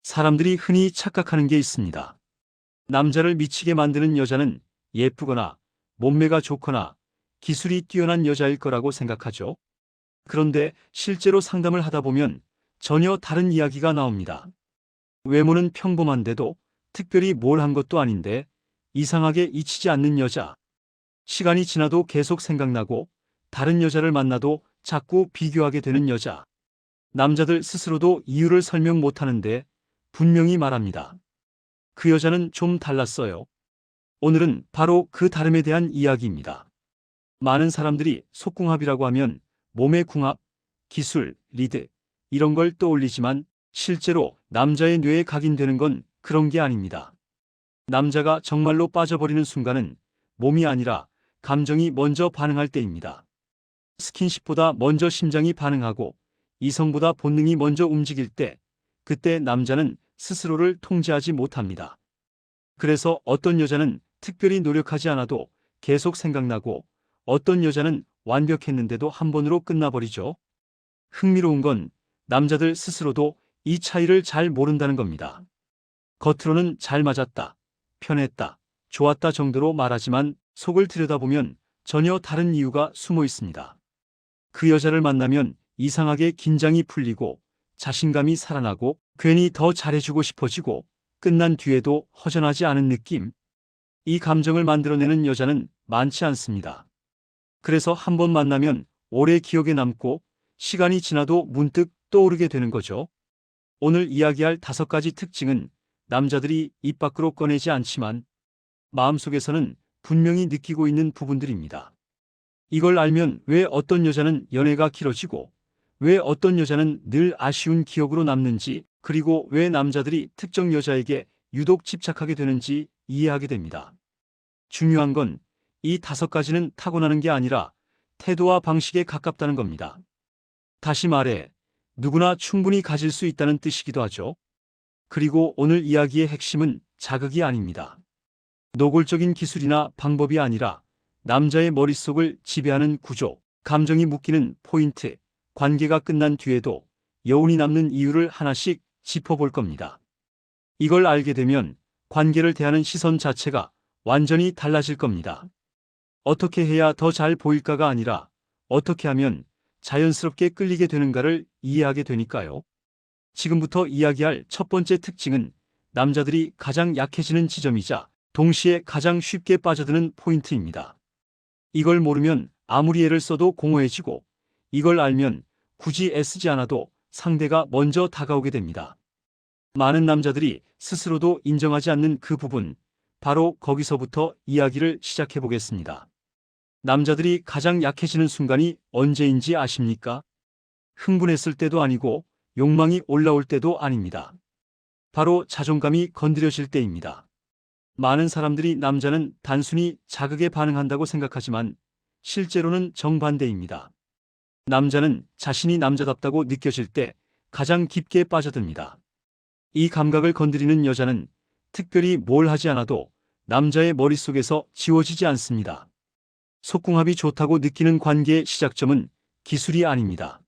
사람들이 흔히 착각하는 게 있습니다. 남자를 미치게 만드는 여자는 예쁘거나 몸매가 좋거나 기술이 뛰어난 여자일 거라고 생각하죠. 그런데 실제로 상담을 하다 보면 전혀 다른 이야기가 나옵니다. 외모는 평범한데도 특별히 뭘 한 것도 아닌데 이상하게 잊히지 않는 여자. 시간이 지나도 계속 생각나고 다른 여자를 만나도 자꾸 비교하게 되는 여자. 남자들 스스로도 이유를 설명 못하는데 분명히 말합니다. 그 여자는 좀 달랐어요. 오늘은 바로 그 다름에 대한 이야기입니다. 많은 사람들이 속궁합이라고 하면 몸의 궁합, 기술, 리드 이런 걸 떠올리지만 실제로 남자의 뇌에 각인되는 건 그런 게 아닙니다. 남자가 정말로 빠져버리는 순간은 몸이 아니라 감정이 먼저 반응할 때입니다. 스킨십보다 먼저 심장이 반응하고 이성보다 본능이 먼저 움직일 때, 그때 남자는 스스로를 통제하지 못합니다. 그래서 어떤 여자는 특별히 노력하지 않아도 계속 생각나고 어떤 여자는 완벽했는데도 한 번으로 끝나버리죠. 흥미로운 건 남자들 스스로도 이 차이를 잘 모른다는 겁니다. 겉으로는 잘 맞았다, 편했다, 좋았다 정도로 말하지만 속을 들여다보면 전혀 다른 이유가 숨어 있습니다. 그 여자를 만나면 이상하게 긴장이 풀리고 자신감이 살아나고 괜히 더 잘해주고 싶어지고 끝난 뒤에도 허전하지 않은 느낌. 이 감정을 만들어내는 여자는 많지 않습니다. 그래서 한 번 만나면 오래 기억에 남고 시간이 지나도 문득 떠오르게 되는 거죠. 오늘 이야기할 5가지 특징은 남자들이 입 밖으로 꺼내지 않지만 마음속에서는 분명히 느끼고 있는 부분들입니다. 이걸 알면 왜 어떤 여자는 연애가 길어지고 왜 어떤 여자는 늘 아쉬운 기억으로 남는지, 그리고 왜 남자들이 특정 여자에게 유독 집착하게 되는지 이해하게 됩니다. 중요한 건 이 5가지는 타고나는 게 아니라 태도와 방식에 가깝다는 겁니다. 다시 말해, 누구나 충분히 가질 수 있다는 뜻이기도 하죠. 그리고 오늘 이야기의 핵심은 자극이 아닙니다. 노골적인 기술이나 방법이 아니라 남자의 머릿속을 지배하는 구조, 감정이 묶이는 포인트, 관계가 끝난 뒤에도 여운이 남는 이유를 하나씩 짚어볼 겁니다. 이걸 알게 되면 관계를 대하는 시선 자체가 완전히 달라질 겁니다. 어떻게 해야 더 잘 보일까가 아니라 어떻게 하면 자연스럽게 끌리게 되는가를 이해하게 되니까요. 지금부터 이야기할 첫 번째 특징은 남자들이 가장 약해지는 지점이자 동시에 가장 쉽게 빠져드는 포인트입니다. 이걸 모르면 아무리 애를 써도 공허해지고, 이걸 알면 굳이 애쓰지 않아도 상대가 먼저 다가오게 됩니다. 많은 남자들이 스스로도 인정하지 않는 그 부분, 바로 거기서부터 이야기를 시작해 보겠습니다. 남자들이 가장 약해지는 순간이 언제인지 아십니까? 흥분했을 때도 아니고 욕망이 올라올 때도 아닙니다. 바로 자존감이 건드려질 때입니다. 많은 사람들이 남자는 단순히 자극에 반응한다고 생각하지만 실제로는 정반대입니다. 남자는 자신이 남자답다고 느껴질 때 가장 깊게 빠져듭니다. 이 감각을 건드리는 여자는 특별히 뭘 하지 않아도 남자의 머릿속에서 지워지지 않습니다. 속궁합이 좋다고 느끼는 관계의 시작점은 기술이 아닙니다.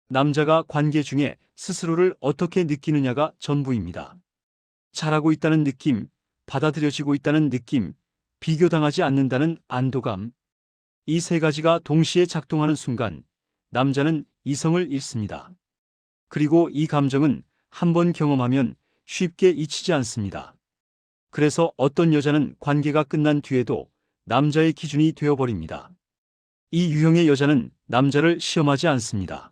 남자가 관계 중에 스스로를 어떻게 느끼느냐가 전부입니다. 잘하고 있다는 느낌, 받아들여지고 있다는 느낌, 비교당하지 않는다는 안도감. 이 3가지가 동시에 작동하는 순간 남자는 이성을 잃습니다. 그리고 이 감정은 한번 경험하면 쉽게 잊히지 않습니다. 그래서 어떤 여자는 관계가 끝난 뒤에도 남자의 기준이 되어버립니다. 이 유형의 여자는 남자를 시험하지 않습니다.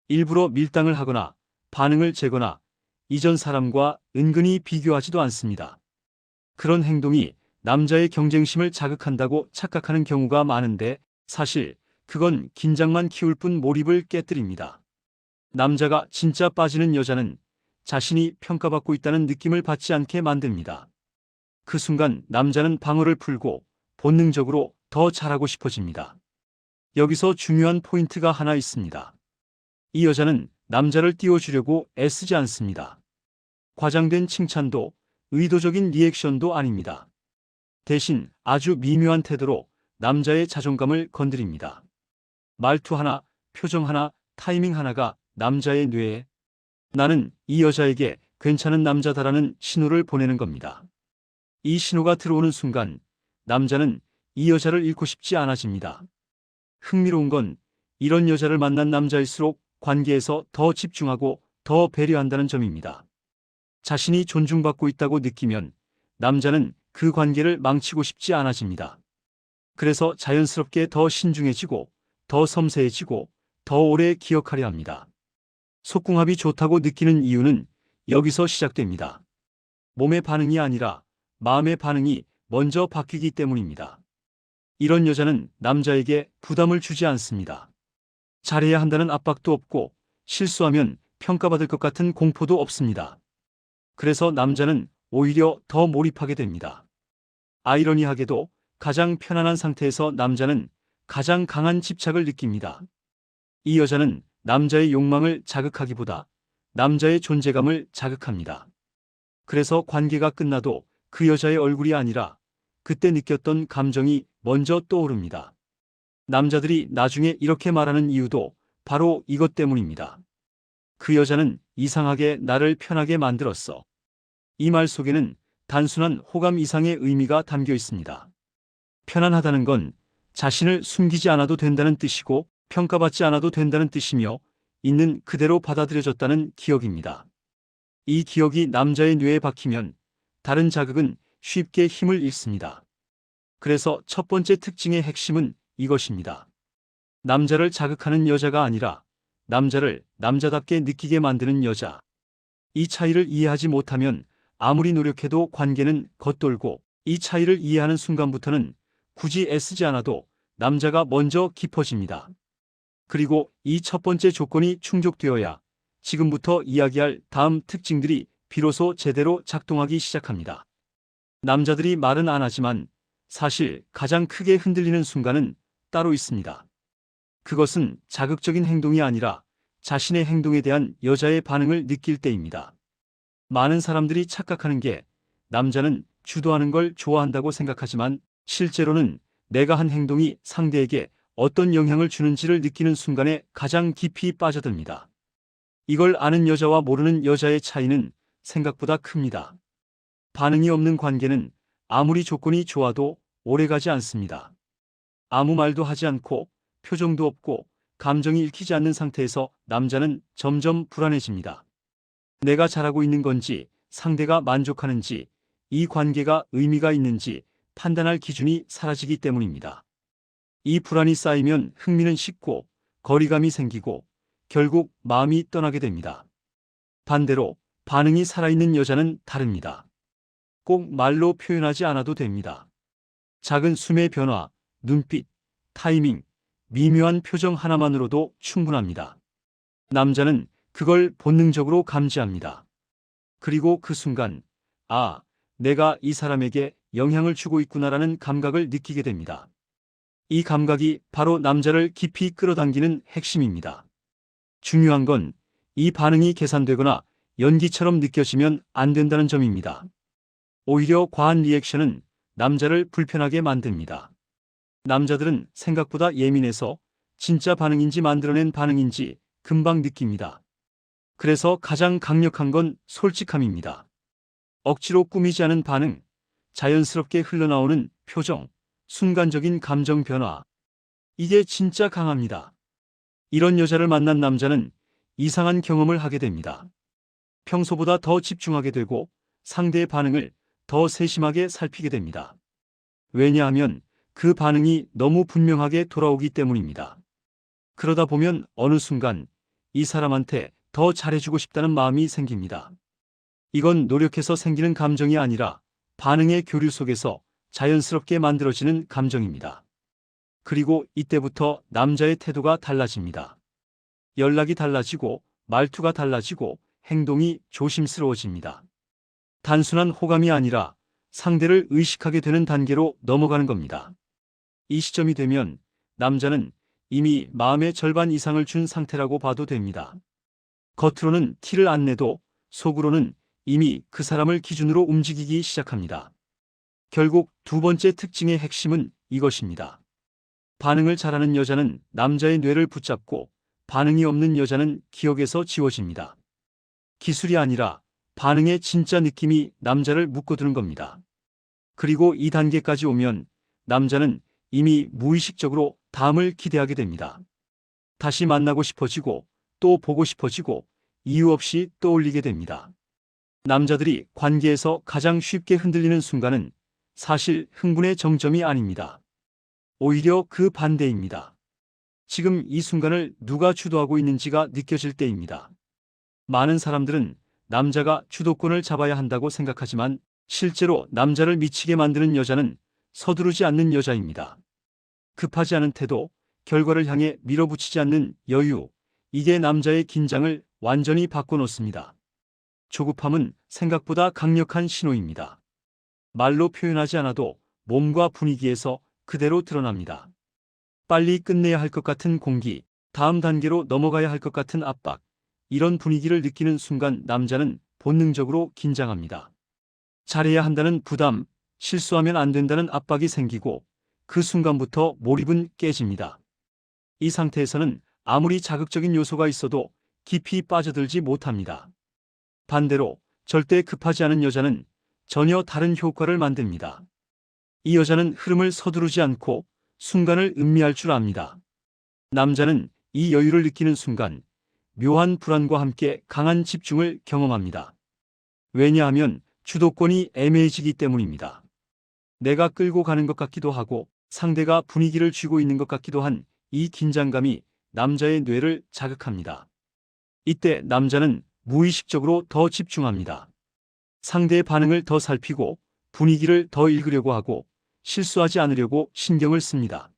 일부러 밀당을 하거나 반응을 재거나 이전 사람과 은근히 비교하지도 않습니다. 그런 행동이 남자의 경쟁심을 자극한다고 착각하는 경우가 많은데 사실 그건 긴장만 키울 뿐 몰입을 깨뜨립니다. 남자가 진짜 빠지는 여자는 자신이 평가받고 있다는 느낌을 받지 않게 만듭니다. 그 순간 남자는 방어를 풀고 본능적으로 더 잘하고 싶어집니다. 여기서 중요한 포인트가 하나 있습니다. 이 여자는 남자를 띄워주려고 애쓰지 않습니다. 과장된 칭찬도 의도적인 리액션도 아닙니다. 대신 아주 미묘한 태도로 남자의 자존감을 건드립니다. 말투 하나, 표정 하나, 타이밍 하나가 남자의 뇌에 나는 이 여자에게 괜찮은 남자다라는 신호를 보내는 겁니다. 이 신호가 들어오는 순간 남자는 이 여자를 잃고 싶지 않아집니다. 흥미로운 건 이런 여자를 만난 남자일수록 관계에서 더 집중하고 더 배려한다는 점입니다. 자신이 존중받고 있다고 느끼면 남자는 그 관계를 망치고 싶지 않아집니다. 그래서 자연스럽게 더 신중해지고 더 섬세해지고 더 오래 기억하려 합니다. 속궁합이 좋다고 느끼는 이유는 여기서 시작됩니다. 몸의 반응이 아니라 마음의 반응이 먼저 바뀌기 때문입니다. 이런 여자는 남자에게 부담을 주지 않습니다. 잘해야 한다는 압박도 없고 실수하면 평가받을 것 같은 공포도 없습니다. 그래서 남자는 오히려 더 몰입하게 됩니다. 아이러니하게도 가장 편안한 상태에서 남자는 가장 강한 집착을 느낍니다. 이 여자는 남자의 욕망을 자극하기보다 남자의 존재감을 자극합니다. 그래서 관계가 끝나도 그 여자의 얼굴이 아니라 그때 느꼈던 감정이 먼저 떠오릅니다. 남자들이 나중에 이렇게 말하는 이유도 바로 이것 때문입니다. 그 여자는 이상하게 나를 편하게 만들었어. 이 말 속에는 단순한 호감 이상의 의미가 담겨 있습니다. 편안하다는 건 자신을 숨기지 않아도 된다는 뜻이고 평가받지 않아도 된다는 뜻이며 있는 그대로 받아들여졌다는 기억입니다. 이 기억이 남자의 뇌에 박히면 다른 자극은 쉽게 힘을 잃습니다. 그래서 첫 번째 특징의 핵심은 이것입니다. 남자를 자극하는 여자가 아니라 남자를 남자답게 느끼게 만드는 여자. 이 차이를 이해하지 못하면 아무리 노력해도 관계는 겉돌고 이 차이를 이해하는 순간부터는 굳이 애쓰지 않아도 남자가 먼저 깊어집니다. 그리고 이 첫 번째 조건이 충족되어야 지금부터 이야기할 다음 특징들이 비로소 제대로 작동하기 시작합니다. 남자들이 말은 안 하지만 사실 가장 크게 흔들리는 순간은 따로 있습니다. 그것은 자극적인 행동이 아니라 자신의 행동에 대한 여자의 반응을 느낄 때입니다. 많은 사람들이 착각하는 게 남자는 주도하는 걸 좋아한다고 생각하지만 실제로는 내가 한 행동이 상대에게 어떤 영향을 주는지를 느끼는 순간에 가장 깊이 빠져듭니다. 이걸 아는 여자와 모르는 여자의 차이는 생각보다 큽니다. 반응이 없는 관계는 아무리 조건이 좋아도 오래가지 않습니다. 아무 말도 하지 않고 표정도 없고 감정이 읽히지 않는 상태에서 남자는 점점 불안해집니다. 내가 잘하고 있는 건지 상대가 만족하는지 이 관계가 의미가 있는지 판단할 기준이 사라지기 때문입니다. 이 불안이 쌓이면 흥미는 식고 거리감이 생기고 결국 마음이 떠나게 됩니다. 반대로 반응이 살아있는 여자는 다릅니다. 꼭 말로 표현하지 않아도 됩니다. 작은 숨의 변화, 눈빛, 타이밍, 미묘한 표정 하나만으로도 충분합니다. 남자는 그걸 본능적으로 감지합니다. 그리고 그 순간, 아, 내가 이 사람에게 영향을 주고 있구나라는 감각을 느끼게 됩니다. 이 감각이 바로 남자를 깊이 끌어당기는 핵심입니다. 중요한 건 이 반응이 계산되거나 연기처럼 느껴지면 안 된다는 점입니다. 오히려 과한 리액션은 남자를 불편하게 만듭니다. 남자들은 생각보다 예민해서 진짜 반응인지 만들어낸 반응인지 금방 느낍니다. 그래서 가장 강력한 건 솔직함입니다. 억지로 꾸미지 않은 반응, 자연스럽게 흘러나오는 표정, 순간적인 감정 변화. 이게 진짜 강합니다. 이런 여자를 만난 남자는 이상한 경험을 하게 됩니다. 평소보다 더 집중하게 되고 상대의 반응을 더 세심하게 살피게 됩니다. 왜냐하면 그 반응이 너무 분명하게 돌아오기 때문입니다. 그러다 보면 어느 순간 이 사람한테 더 잘해주고 싶다는 마음이 생깁니다. 이건 노력해서 생기는 감정이 아니라 반응의 교류 속에서 자연스럽게 만들어지는 감정입니다. 그리고 이때부터 남자의 태도가 달라집니다. 연락이 달라지고 말투가 달라지고 행동이 조심스러워집니다. 단순한 호감이 아니라 상대를 의식하게 되는 단계로 넘어가는 겁니다. 이 시점이 되면 남자는 이미 마음의 절반 이상을 준 상태라고 봐도 됩니다. 겉으로는 티를 안 내도 속으로는 이미 그 사람을 기준으로 움직이기 시작합니다. 결국 두 번째 특징의 핵심은 이것입니다. 반응을 잘하는 여자는 남자의 뇌를 붙잡고 반응이 없는 여자는 기억에서 지워집니다. 기술이 아니라 반응의 진짜 느낌이 남자를 묶어두는 겁니다. 그리고 이 단계까지 오면 남자는 이미 무의식적으로 다음을 기대하게 됩니다. 다시 만나고 싶어지고 또 보고 싶어지고 이유 없이 떠올리게 됩니다. 남자들이 관계에서 가장 쉽게 흔들리는 순간은 사실 흥분의 정점이 아닙니다. 오히려 그 반대입니다. 지금 이 순간을 누가 주도하고 있는지가 느껴질 때입니다. 많은 사람들은 남자가 주도권을 잡아야 한다고 생각하지만 실제로 남자를 미치게 만드는 여자는 서두르지 않는 여자입니다. 급하지 않은 태도, 결과를 향해 밀어붙이지 않는 여유, 이게 남자의 긴장을 완전히 바꿔놓습니다. 조급함은 생각보다 강력한 신호입니다. 말로 표현하지 않아도 몸과 분위기에서 그대로 드러납니다. 빨리 끝내야 할 것 같은 공기, 다음 단계로 넘어가야 할 것 같은 압박, 이런 분위기를 느끼는 순간 남자는 본능적으로 긴장합니다. 잘해야 한다는 부담, 실수하면 안 된다는 압박이 생기고 그 순간부터 몰입은 깨집니다. 이 상태에서는 아무리 자극적인 요소가 있어도 깊이 빠져들지 못합니다. 반대로 절대 급하지 않은 여자는 전혀 다른 효과를 만듭니다. 이 여자는 흐름을 서두르지 않고 순간을 음미할 줄 압니다. 남자는 이 여유를 느끼는 순간 묘한 불안과 함께 강한 집중을 경험합니다. 왜냐하면 주도권이 애매해지기 때문입니다. 내가 끌고 가는 것 같기도 하고 상대가 분위기를 쥐고 있는 것 같기도 한 이 긴장감이 남자의 뇌를 자극합니다. 이때 남자는 무의식적으로 더 집중합니다. 상대의 반응을 더 살피고 분위기를 더 읽으려고 하고 실수하지 않으려고 신경을 씁니다.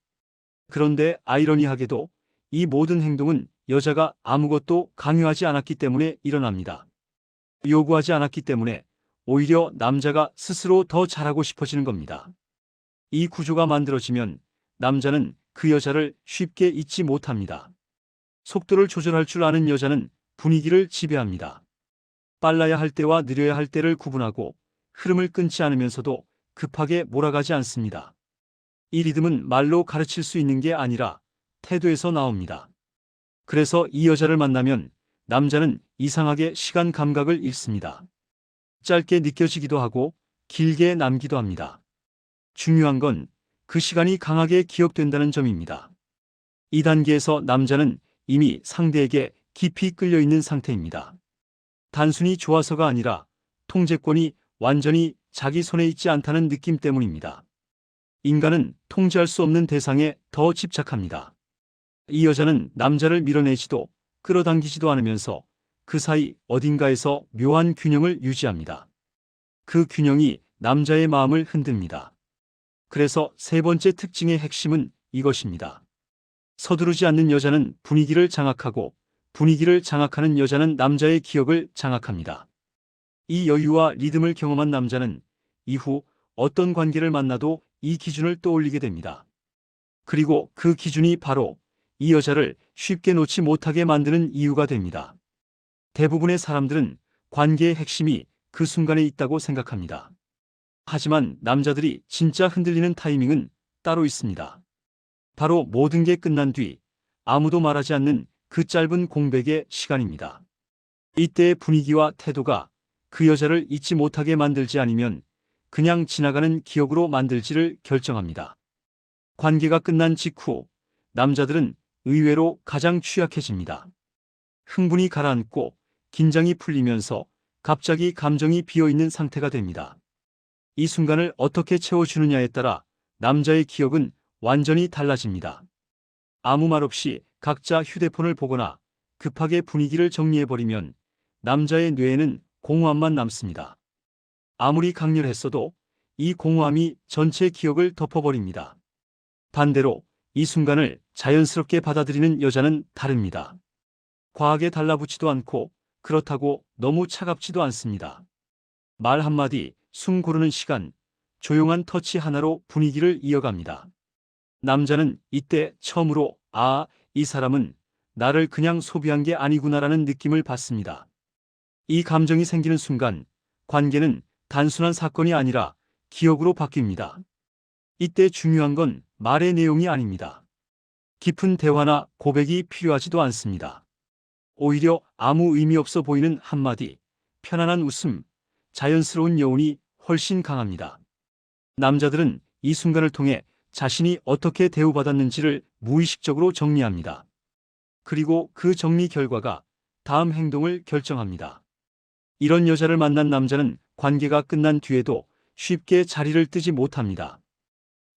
그런데 아이러니하게도 이 모든 행동은 여자가 아무것도 강요하지 않았기 때문에 일어납니다. 요구하지 않았기 때문에 오히려 남자가 스스로 더 잘하고 싶어지는 겁니다. 이 구조가 만들어지면 남자는 그 여자를 쉽게 잊지 못합니다. 속도를 조절할 줄 아는 여자는 분위기를 지배합니다. 빨라야 할 때와 느려야 할 때를 구분하고 흐름을 끊지 않으면서도 급하게 몰아가지 않습니다. 이 리듬은 말로 가르칠 수 있는 게 아니라 태도에서 나옵니다. 그래서 이 여자를 만나면 남자는 이상하게 시간 감각을 잃습니다. 짧게 느껴지기도 하고 길게 남기도 합니다. 중요한 건 그 시간이 강하게 기억된다는 점입니다. 이 단계에서 남자는 이미 상대에게 깊이 끌려 있는 상태입니다. 단순히 좋아서가 아니라 통제권이 완전히 자기 손에 있지 않다는 느낌 때문입니다. 인간은 통제할 수 없는 대상에 더 집착합니다. 이 여자는 남자를 밀어내지도 끌어당기지도 않으면서 그 사이 어딘가에서 묘한 균형을 유지합니다. 그 균형이 남자의 마음을 흔듭니다. 그래서 세 번째 특징의 핵심은 이것입니다. 서두르지 않는 여자는 분위기를 장악하고 분위기를 장악하는 여자는 남자의 기억을 장악합니다. 이 여유와 리듬을 경험한 남자는 이후 어떤 관계를 만나도 이 기준을 떠올리게 됩니다. 그리고 그 기준이 바로 이 여자를 쉽게 놓지 못하게 만드는 이유가 됩니다. 대부분의 사람들은 관계의 핵심이 그 순간에 있다고 생각합니다. 하지만 남자들이 진짜 흔들리는 타이밍은 따로 있습니다. 바로 모든 게 끝난 뒤 아무도 말하지 않는 그 짧은 공백의 시간입니다. 이때의 분위기와 태도가 그 여자를 잊지 못하게 만들지 아니면 그냥 지나가는 기억으로 만들지를 결정합니다. 관계가 끝난 직후 남자들은 의외로 가장 취약해집니다. 흥분이 가라앉고 긴장이 풀리면서 갑자기 감정이 비어있는 상태가 됩니다. 이 순간을 어떻게 채워주느냐에 따라 남자의 기억은 완전히 달라집니다. 아무 말 없이 각자 휴대폰을 보거나 급하게 분위기를 정리해버리면 남자의 뇌에는 공허함만 남습니다. 아무리 강렬했어도 이 공허함이 전체 기억을 덮어버립니다. 반대로 이 순간을 자연스럽게 받아들이는 여자는 다릅니다. 과하게 달라붙지도 않고 그렇다고 너무 차갑지도 않습니다. 말 한마디, 숨 고르는 시간, 조용한 터치 하나로 분위기를 이어갑니다. 남자는 이때 처음으로 이 사람은 나를 그냥 소비한 게 아니구나라는 느낌을 받습니다. 이 감정이 생기는 순간 관계는 단순한 사건이 아니라 기억으로 바뀝니다. 이때 중요한 건 말의 내용이 아닙니다. 깊은 대화나 고백이 필요하지도 않습니다. 오히려 아무 의미 없어 보이는 한마디, 편안한 웃음, 자연스러운 여운이 훨씬 강합니다. 남자들은 이 순간을 통해 자신이 어떻게 대우받았는지를 무의식적으로 정리합니다. 그리고 그 정리 결과가 다음 행동을 결정합니다. 이런 여자를 만난 남자는 관계가 끝난 뒤에도 쉽게 자리를 뜨지 못합니다.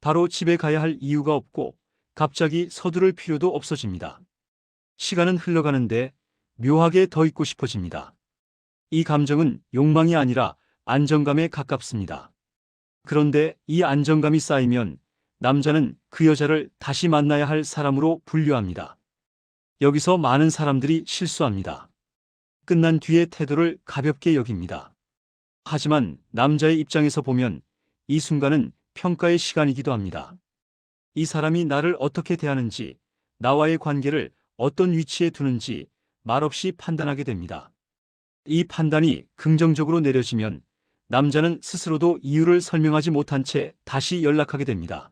바로 집에 가야 할 이유가 없고 갑자기 서두를 필요도 없어집니다. 시간은 흘러가는데 묘하게 더 있고 싶어집니다. 이 감정은 욕망이 아니라 안정감에 가깝습니다. 그런데 이 안정감이 쌓이면 남자는 그 여자를 다시 만나야 할 사람으로 분류합니다. 여기서 많은 사람들이 실수합니다. 끝난 뒤에 태도를 가볍게 여깁니다. 하지만 남자의 입장에서 보면 이 순간은 평가의 시간이기도 합니다. 이 사람이 나를 어떻게 대하는지, 나와의 관계를 어떤 위치에 두는지 말없이 판단하게 됩니다. 이 판단이 긍정적으로 내려지면 남자는 스스로도 이유를 설명하지 못한 채 다시 연락하게 됩니다.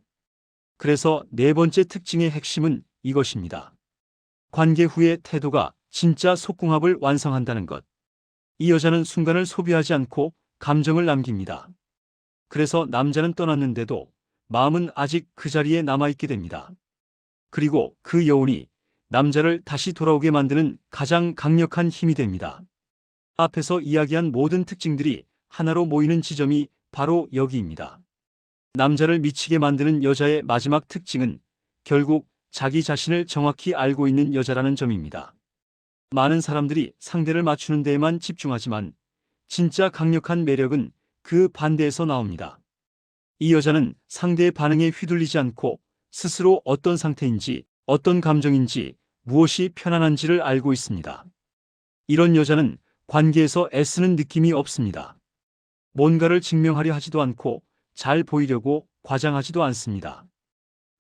그래서 네 번째 특징의 핵심은 이것입니다. 관계 후의 태도가 진짜 속궁합을 완성한다는 것. 이 여자는 순간을 소비하지 않고 감정을 남깁니다. 그래서 남자는 떠났는데도 마음은 아직 그 자리에 남아있게 됩니다. 그리고 그 여운이 남자를 다시 돌아오게 만드는 가장 강력한 힘이 됩니다. 앞에서 이야기한 모든 특징들이 하나로 모이는 지점이 바로 여기입니다. 남자를 미치게 만드는 여자의 마지막 특징은 결국 자기 자신을 정확히 알고 있는 여자라는 점입니다. 많은 사람들이 상대를 맞추는 데에만 집중하지만 진짜 강력한 매력은 그 반대에서 나옵니다. 이 여자는 상대의 반응에 휘둘리지 않고 스스로 어떤 상태인지, 어떤 감정인지, 무엇이 편안한지를 알고 있습니다. 이런 여자는 관계에서 애쓰는 느낌이 없습니다. 뭔가를 증명하려 하지도 않고 잘 보이려고 과장하지도 않습니다.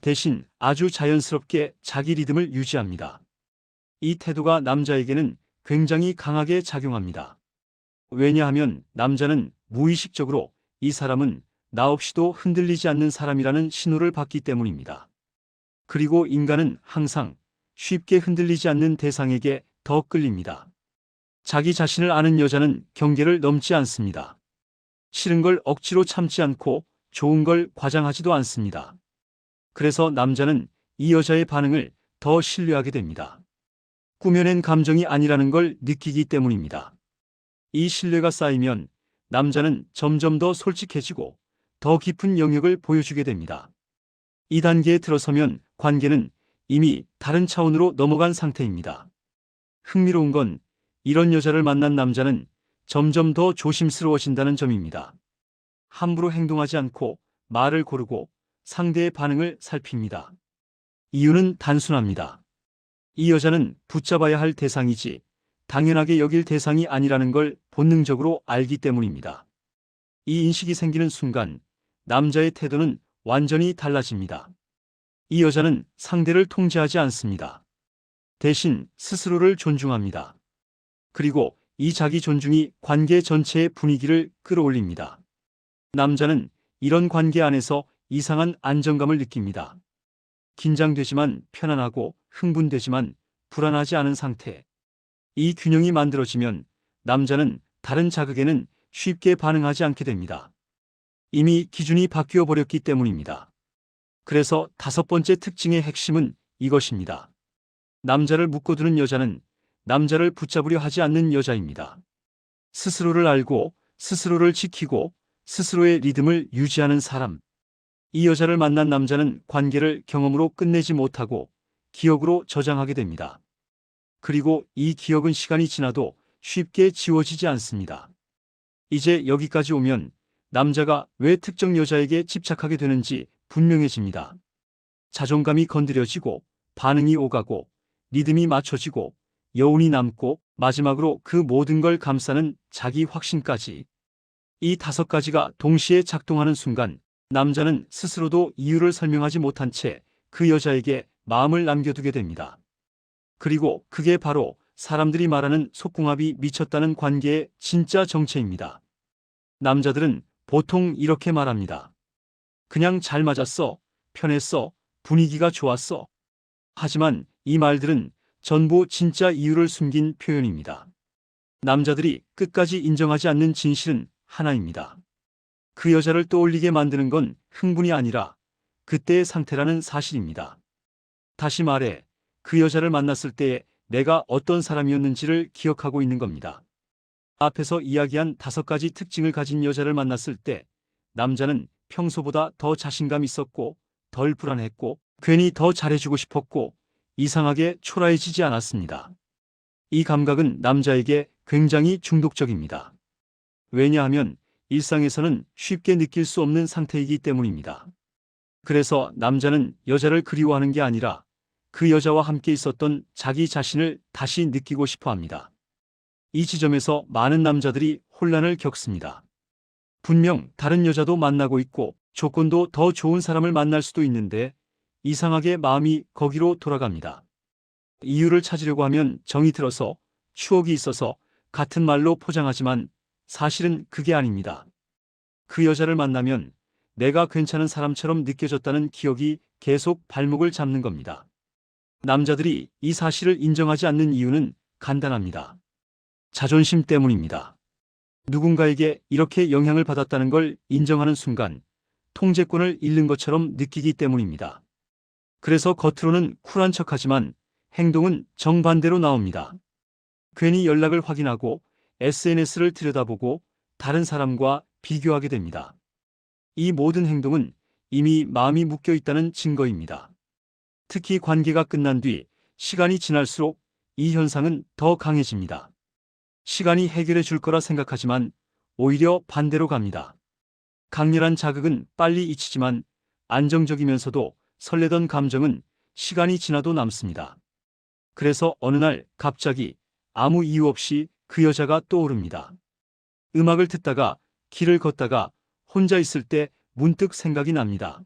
대신 아주 자연스럽게 자기 리듬을 유지합니다. 이 태도가 남자에게는 굉장히 강하게 작용합니다. 왜냐하면 남자는 무의식적으로 이 사람은 나 없이도 흔들리지 않는 사람이라는 신호를 받기 때문입니다. 그리고 인간은 항상 쉽게 흔들리지 않는 대상에게 더 끌립니다. 자기 자신을 아는 여자는 경계를 넘지 않습니다. 싫은 걸 억지로 참지 않고 좋은 걸 과장하지도 않습니다. 그래서 남자는 이 여자의 반응을 더 신뢰하게 됩니다. 꾸며낸 감정이 아니라는 걸 느끼기 때문입니다. 이 신뢰가 쌓이면 남자는 점점 더 솔직해지고 더 깊은 영역을 보여주게 됩니다. 이 단계에 들어서면 관계는 이미 다른 차원으로 넘어간 상태입니다. 흥미로운 건 이런 여자를 만난 남자는 점점 더 조심스러워진다는 점입니다. 함부로 행동하지 않고 말을 고르고 상대의 반응을 살핍니다. 이유는 단순합니다. 이 여자는 붙잡아야 할 대상이지 당연하게 여길 대상이 아니라는 걸 본능적으로 알기 때문입니다. 이 인식이 생기는 순간 남자의 태도는 완전히 달라집니다. 이 여자는 상대를 통제하지 않습니다. 대신 스스로를 존중합니다. 그리고 이 자기 존중이 관계 전체의 분위기를 끌어올립니다. 남자는 이런 관계 안에서 이상한 안정감을 느낍니다. 긴장되지만 편안하고 흥분되지만 불안하지 않은 상태. 이 균형이 만들어지면 남자는 다른 자극에는 쉽게 반응하지 않게 됩니다. 이미 기준이 바뀌어 버렸기 때문입니다. 그래서 다섯 번째 특징의 핵심은 이것입니다. 남자를 묶어두는 여자는 남자를 붙잡으려 하지 않는 여자입니다. 스스로를 알고 스스로를 지키고 스스로의 리듬을 유지하는 사람. 이 여자를 만난 남자는 관계를 경험으로 끝내지 못하고 기억으로 저장하게 됩니다. 그리고 이 기억은 시간이 지나도 쉽게 지워지지 않습니다. 이제 여기까지 오면 남자가 왜 특정 여자에게 집착하게 되는지 분명해집니다. 자존감이 건드려지고 반응이 오가고 리듬이 맞춰지고 여운이 남고 마지막으로 그 모든 걸 감싸는 자기 확신까지. 이 다섯 가지가 동시에 작동하는 순간 남자는 스스로도 이유를 설명하지 못한 채 그 여자에게 마음을 남겨두게 됩니다. 그리고 그게 바로 사람들이 말하는 속궁합이 미쳤다는 관계의 진짜 정체입니다. 남자들은 보통 이렇게 말합니다. 그냥 잘 맞았어, 편했어, 분위기가 좋았어. 하지만 이 말들은 전부 진짜 이유를 숨긴 표현입니다. 남자들이 끝까지 인정하지 않는 진실은 하나입니다. 그 여자를 떠올리게 만드는 건 흥분이 아니라 그때의 상태라는 사실입니다. 다시 말해, 그 여자를 만났을 때에 내가 어떤 사람이었는지를 기억하고 있는 겁니다. 앞에서 이야기한 5가지 특징을 가진 여자를 만났을 때 남자는 평소보다 더 자신감 있었고 덜 불안했고 괜히 더 잘해주고 싶었고 이상하게 초라해지지 않았습니다. 이 감각은 남자에게 굉장히 중독적입니다. 왜냐하면 일상에서는 쉽게 느낄 수 없는 상태이기 때문입니다. 그래서 남자는 여자를 그리워하는 게 아니라 그 여자와 함께 있었던 자기 자신을 다시 느끼고 싶어 합니다. 이 지점에서 많은 남자들이 혼란을 겪습니다. 분명 다른 여자도 만나고 있고 조건도 더 좋은 사람을 만날 수도 있는데 이상하게 마음이 거기로 돌아갑니다. 이유를 찾으려고 하면 정이 들어서 추억이 있어서 같은 말로 포장하지만 사실은 그게 아닙니다. 그 여자를 만나면 내가 괜찮은 사람처럼 느껴졌다는 기억이 계속 발목을 잡는 겁니다. 남자들이 이 사실을 인정하지 않는 이유는 간단합니다. 자존심 때문입니다. 누군가에게 이렇게 영향을 받았다는 걸 인정하는 순간 통제권을 잃는 것처럼 느끼기 때문입니다. 그래서 겉으로는 쿨한 척하지만 행동은 정반대로 나옵니다. 괜히 연락을 확인하고 SNS를 들여다보고 다른 사람과 비교하게 됩니다. 이 모든 행동은 이미 마음이 묶여 있다는 증거입니다. 특히 관계가 끝난 뒤 시간이 지날수록 이 현상은 더 강해집니다. 시간이 해결해 줄 거라 생각하지만 오히려 반대로 갑니다. 강렬한 자극은 빨리 잊히지만 안정적이면서도 설레던 감정은 시간이 지나도 남습니다. 그래서 어느 날 갑자기 아무 이유 없이 그 여자가 떠오릅니다. 음악을 듣다가 길을 걷다가 혼자 있을 때 문득 생각이 납니다.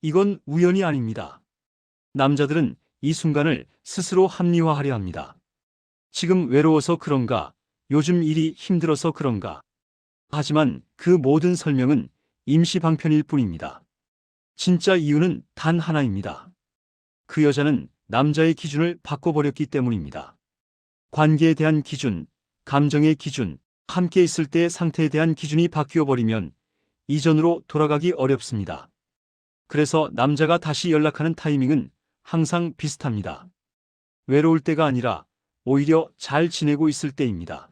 이건 우연이 아닙니다. 남자들은 이 순간을 스스로 합리화하려 합니다. 지금 외로워서 그런가, 요즘 일이 힘들어서 그런가. 하지만 그 모든 설명은 임시 방편일 뿐입니다. 진짜 이유는 단 하나입니다. 그 여자는 남자의 기준을 바꿔버렸기 때문입니다. 관계에 대한 기준, 감정의 기준, 함께 있을 때의 상태에 대한 기준이 바뀌어버리면 이전으로 돌아가기 어렵습니다. 그래서 남자가 다시 연락하는 타이밍은 항상 비슷합니다. 외로울 때가 아니라 오히려 잘 지내고 있을 때입니다.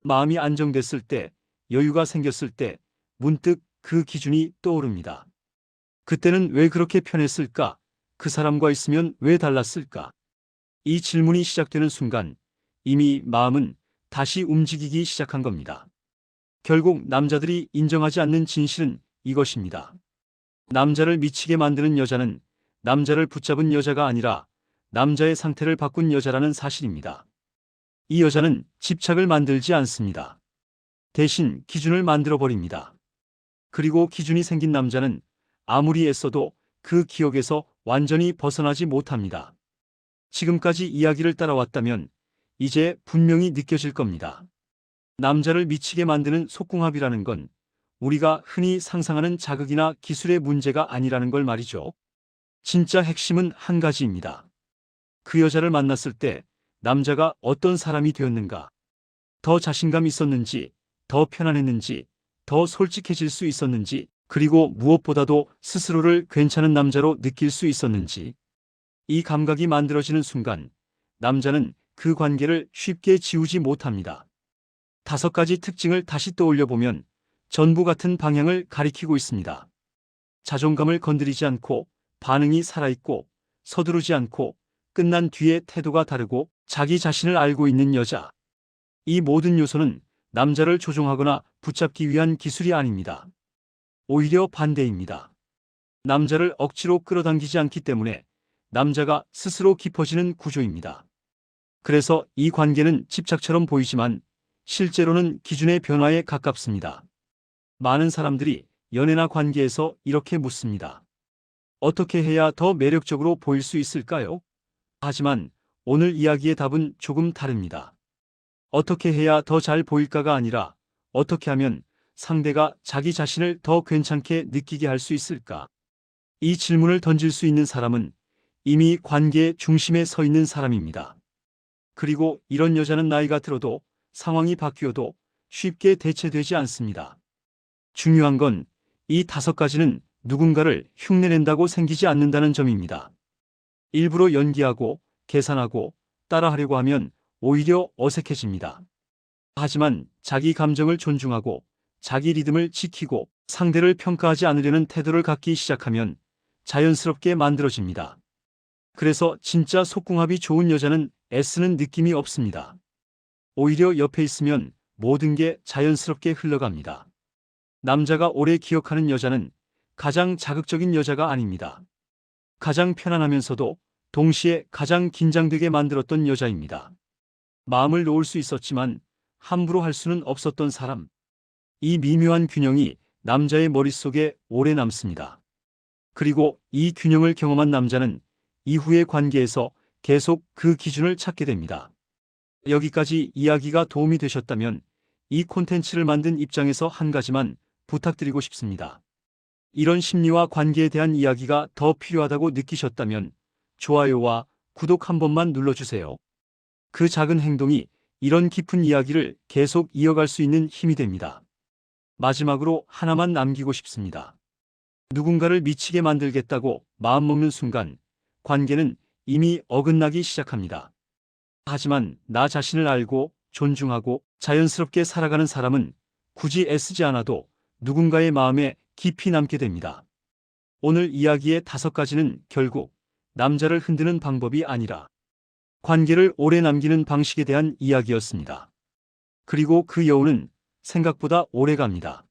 마음이 안정됐을 때, 여유가 생겼을 때 문득 그 기준이 떠오릅니다. 그때는 왜 그렇게 편했을까? 그 사람과 있으면 왜 달랐을까? 이 질문이 시작되는 순간 이미 마음은 다시 움직이기 시작한 겁니다. 결국 남자들이 인정하지 않는 진실은 이것입니다. 남자를 미치게 만드는 여자는 남자를 붙잡은 여자가 아니라 남자의 상태를 바꾼 여자라는 사실입니다. 이 여자는 집착을 만들지 않습니다. 대신 기준을 만들어 버립니다. 그리고 기준이 생긴 남자는 아무리 애써도 그 기억에서 완전히 벗어나지 못합니다. 지금까지 이야기를 따라왔다면 이제 분명히 느껴질 겁니다. 남자를 미치게 만드는 속궁합이라는 건 우리가 흔히 상상하는 자극이나 기술의 문제가 아니라는 걸 말이죠. 진짜 핵심은 한 가지입니다. 그 여자를 만났을 때 남자가 어떤 사람이 되었는가? 더 자신감 있었는지, 더 편안했는지, 더 솔직해질 수 있었는지, 그리고 무엇보다도 스스로를 괜찮은 남자로 느낄 수 있었는지. 이 감각이 만들어지는 순간 남자는 그 관계를 쉽게 지우지 못합니다. 5가지 특징을 다시 떠올려 보면 전부 같은 방향을 가리키고 있습니다. 자존감을 건드리지 않고 반응이 살아있고 서두르지 않고 끝난 뒤에 태도가 다르고 자기 자신을 알고 있는 여자. 이 모든 요소는 남자를 조종하거나 붙잡기 위한 기술이 아닙니다. 오히려 반대입니다. 남자를 억지로 끌어당기지 않기 때문에 남자가 스스로 깊어지는 구조입니다. 그래서 이 관계는 집착처럼 보이지만 실제로는 기준의 변화에 가깝습니다. 많은 사람들이 연애나 관계에서 이렇게 묻습니다. 어떻게 해야 더 매력적으로 보일 수 있을까요? 하지만 오늘 이야기의 답은 조금 다릅니다. 어떻게 해야 더 잘 보일까가 아니라 어떻게 하면 상대가 자기 자신을 더 괜찮게 느끼게 할 수 있을까? 이 질문을 던질 수 있는 사람은 이미 관계의 중심에 서 있는 사람입니다. 그리고 이런 여자는 나이가 들어도 상황이 바뀌어도 쉽게 대체되지 않습니다. 중요한 건 이 5가지는 누군가를 흉내낸다고 생기지 않는다는 점입니다. 일부러 연기하고 계산하고 따라하려고 하면 오히려 어색해집니다. 하지만 자기 감정을 존중하고 자기 리듬을 지키고 상대를 평가하지 않으려는 태도를 갖기 시작하면 자연스럽게 만들어집니다. 그래서 진짜 속궁합이 좋은 여자는 애쓰는 느낌이 없습니다. 오히려 옆에 있으면 모든 게 자연스럽게 흘러갑니다. 남자가 오래 기억하는 여자는 가장 자극적인 여자가 아닙니다. 가장 편안하면서도 동시에 가장 긴장되게 만들었던 여자입니다. 마음을 놓을 수 있었지만 함부로 할 수는 없었던 사람. 이 미묘한 균형이 남자의 머릿속에 오래 남습니다. 그리고 이 균형을 경험한 남자는 이후의 관계에서 계속 그 기준을 찾게 됩니다. 여기까지 이야기가 도움이 되셨다면 이 콘텐츠를 만든 입장에서 한 가지만 부탁드리고 싶습니다. 이런 심리와 관계에 대한 이야기가 더 필요하다고 느끼셨다면 좋아요와 구독 한 번만 눌러주세요. 그 작은 행동이 이런 깊은 이야기를 계속 이어갈 수 있는 힘이 됩니다. 마지막으로 하나만 남기고 싶습니다. 누군가를 미치게 만들겠다고 마음먹는 순간 관계는 이미 어긋나기 시작합니다. 하지만 나 자신을 알고 존중하고 자연스럽게 살아가는 사람은 굳이 애쓰지 않아도 누군가의 마음에 깊이 남게 됩니다. 오늘 이야기의 5가지는 결국 남자를 흔드는 방법이 아니라 관계를 오래 남기는 방식에 대한 이야기였습니다. 그리고 그 여운은 생각보다 오래 갑니다.